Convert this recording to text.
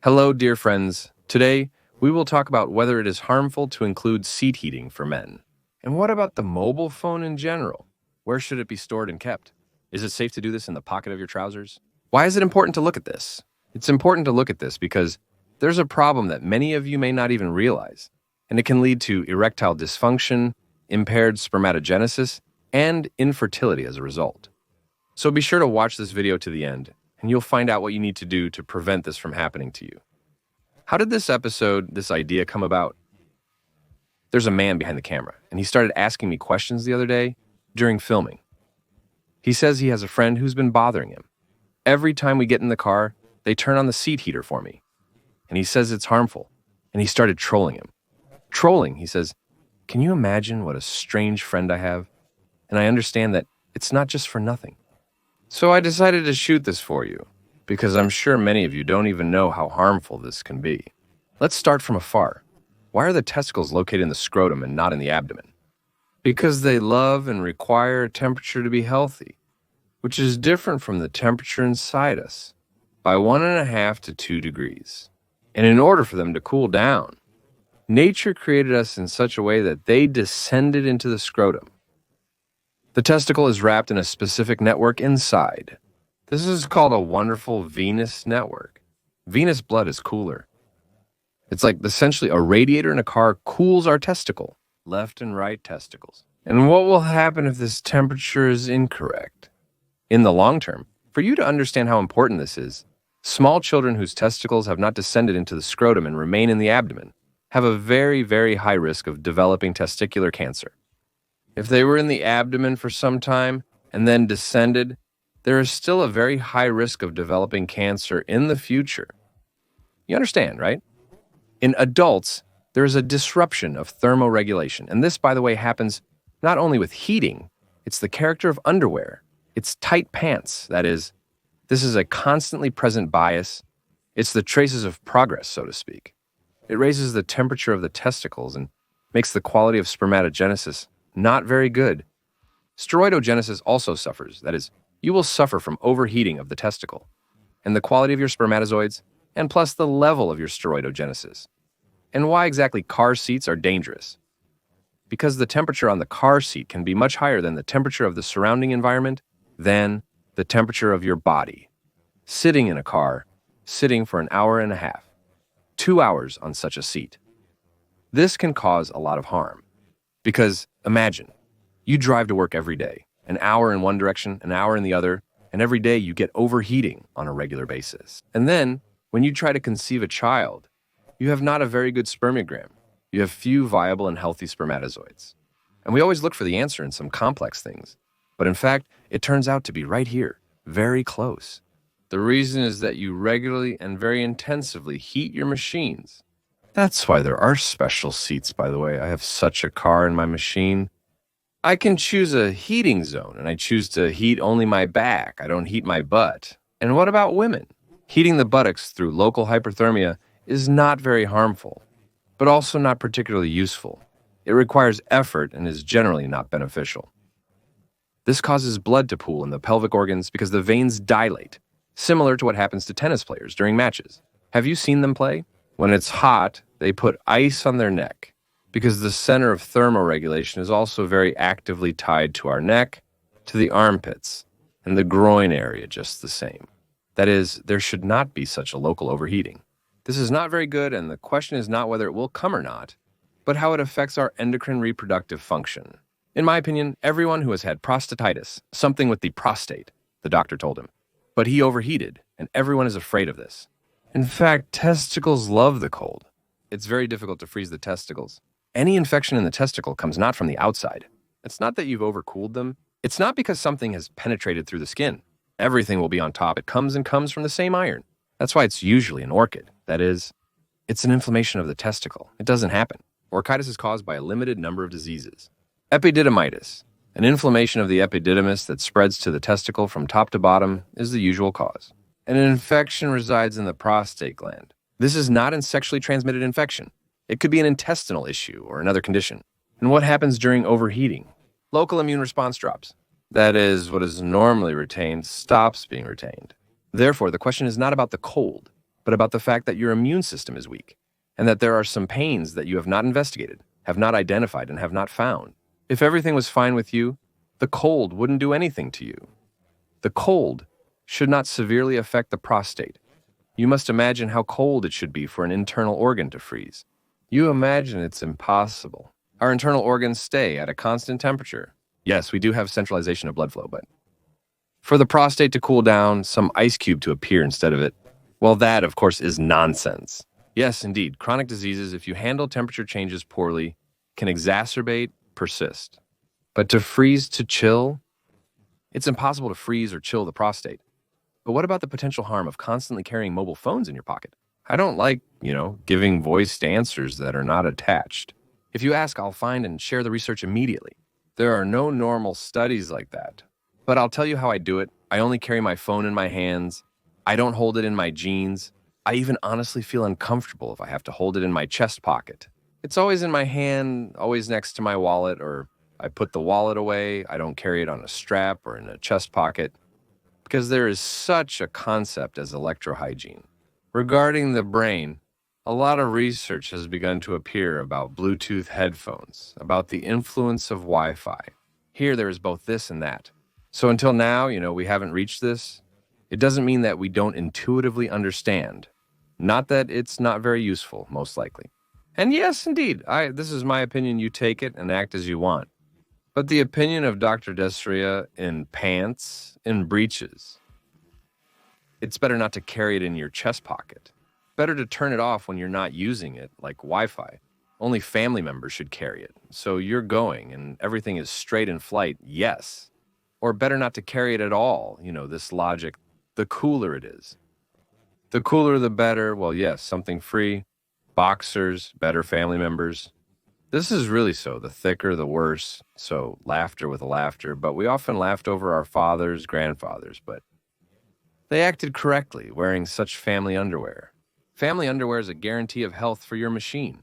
Hello, dear friends. Today, we will talk about whether it is harmful to include seat heating for men. And what about the mobile phone in general? Where should it be stored and kept? Is it safe to do this in the pocket of your trousers? Why is it important to look at this? It's important to look at this because there's a problem that many of you may not even realize, and it can lead to erectile dysfunction, impaired spermatogenesis, and infertility as a result. So be sure to watch this video to the end, and you'll find out what you need to do to prevent this from happening to you. How did this idea come about? There's a man behind the camera, and he started asking me questions the other day during filming. He says he has a friend who's been bothering him. Every time we get in the car, they turn on the seat heater for me. And he says it's harmful, and he started trolling him. Trolling, he says, "Can you imagine what a strange friend I have? And I understand that it's not just for nothing." So I decided to shoot this for you, because I'm sure many of you don't even know how harmful this can be. Let's start from afar. Why are the testicles located in the scrotum and not in the abdomen? Because they love and require a temperature to be healthy, which is different from the temperature inside us by 1.5 to 2 degrees. And in order for them to cool down, nature created us in such a way that they descended into the scrotum. The testicle is wrapped in a specific network inside. This is called a wonderful venous network. Venous blood is cooler. It's like essentially a radiator in a car cools our testicle, left and right testicles. And what will happen if this temperature is incorrect? In the long term, for you to understand how important this is, small children whose testicles have not descended into the scrotum and remain in the abdomen have a very, very high risk of developing testicular cancer. If they were in the abdomen for some time and then descended, there is still a very high risk of developing cancer in the future. You understand, right? In adults, there is a disruption of thermoregulation. And this, by the way, happens not only with heating, it's the character of underwear. It's tight pants, that is. This is a constantly present bias. It's the traces of progress, so to speak. It raises the temperature of the testicles and makes the quality of spermatogenesis not very good. Steroidogenesis also suffers, that is, you will suffer from overheating of the testicle, and the quality of your spermatozoids, and plus the level of your steroidogenesis. And why exactly car seats are dangerous? Because the temperature on the car seat can be much higher than the temperature of the surrounding environment, than the temperature of your body. Sitting in a car, sitting for 1.5 hours, 2 hours on such a seat. This can cause a lot of harm. Because imagine, you drive to work every day, 1 hour in one direction, 1 hour in the other, and every day you get overheating on a regular basis. And then, when you try to conceive a child, you have not a very good spermiogram. You have few viable and healthy spermatozoids. And we always look for the answer in some complex things. But in fact, it turns out to be right here, very close. The reason is that you regularly and very intensively heat your machines. That's why there are special seats, by the way. I have such a car in my machine. I can choose a heating zone, and I choose to heat only my back. I don't heat my butt. And what about women? Heating the buttocks through local hyperthermia is not very harmful, but also not particularly useful. It requires effort and is generally not beneficial. This causes blood to pool in the pelvic organs because the veins dilate, similar to what happens to tennis players during matches. Have you seen them play? When it's hot, they put ice on their neck because the center of thermoregulation is also very actively tied to our neck, to the armpits, and the groin area just the same. That is, there should not be such a local overheating. This is not very good, and the question is not whether it will come or not, but how it affects our endocrine reproductive function. In my opinion, everyone who has had prostatitis, something with the prostate, the doctor told him, but he overheated, and everyone is afraid of this. In fact, testicles love the cold. It's very difficult to freeze the testicles. Any infection in the testicle comes not from the outside. It's not that you've overcooled them. It's not because something has penetrated through the skin. Everything will be on top. It comes from the same iron. That's why it's usually an orchid. That is, it's an inflammation of the testicle. It doesn't happen. Orchitis is caused by a limited number of diseases. Epididymitis, an inflammation of the epididymis that spreads to the testicle from top to bottom, is the usual cause. An infection resides in the prostate gland. This is not a sexually transmitted infection. It could be an intestinal issue or another condition. And what happens during overheating? Local immune response drops. That is, what is normally retained stops being retained. Therefore, the question is not about the cold. but about the fact that your immune system is weak, and that there are some pains that you have not investigated, have not identified, and have not found. If everything was fine with you, the cold wouldn't do anything to you. The cold should not severely affect the prostate. You must imagine how cold it should be for an internal organ to freeze. You imagine it's impossible. Our internal organs stay at a constant temperature. Yes, we do have centralization of blood flow, but for the prostate to cool down, some ice cube to appear instead of it, well, that, of course, is nonsense. Yes, indeed, chronic diseases, if you handle temperature changes poorly, can exacerbate, persist. But to freeze to chill, it's impossible to freeze or chill the prostate. But what about the potential harm of constantly carrying mobile phones in your pocket? I don't like, giving voiced answers that are not attached. If you ask, I'll find and share the research immediately. There are no normal studies like that. But I'll tell you how I do it. I only carry my phone in my hands. I don't hold it in my jeans. I even honestly feel uncomfortable if I have to hold it in my chest pocket. It's always in my hand, always next to my wallet, or I put the wallet away. I don't carry it on a strap or in a chest pocket, because there is such a concept as electrohygiene. Regarding the brain, a lot of research has begun to appear about Bluetooth headphones, about the influence of Wi-Fi. Here there is both this and that. So until now, we haven't reached this. It doesn't mean that we don't intuitively understand. Not that it's not very useful, most likely. And yes, indeed, this is my opinion. You take it and act as you want. But the opinion of Dr. Desria in pants, in breeches, it's better not to carry it in your chest pocket. Better to turn it off when you're not using it, like Wi-Fi. Only family members should carry it. So you're going and everything is straight in flight, yes. Or better not to carry it at all, this logic. The cooler it is. The cooler the better, well, yes, something free. Boxers, better family members. This is really so. The thicker, the worse. So laughter with laughter. But we often laughed over our fathers, grandfathers, but they acted correctly wearing such family underwear. Family underwear is a guarantee of health for your machine.